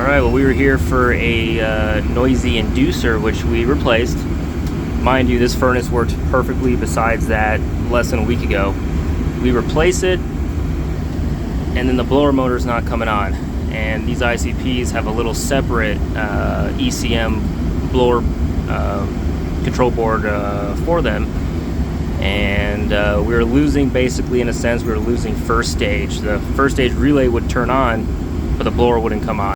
Alright, well, we were here for a noisy inducer, which we replaced. Mind you, this furnace worked perfectly besides that less than a week ago. We replace it, and then the blower motor's not coming on. And these ICPs have a little separate ECM blower control board for them. And we were losing, basically, in a sense, we were losing first stage. The first stage relay would turn on, but the blower wouldn't come on.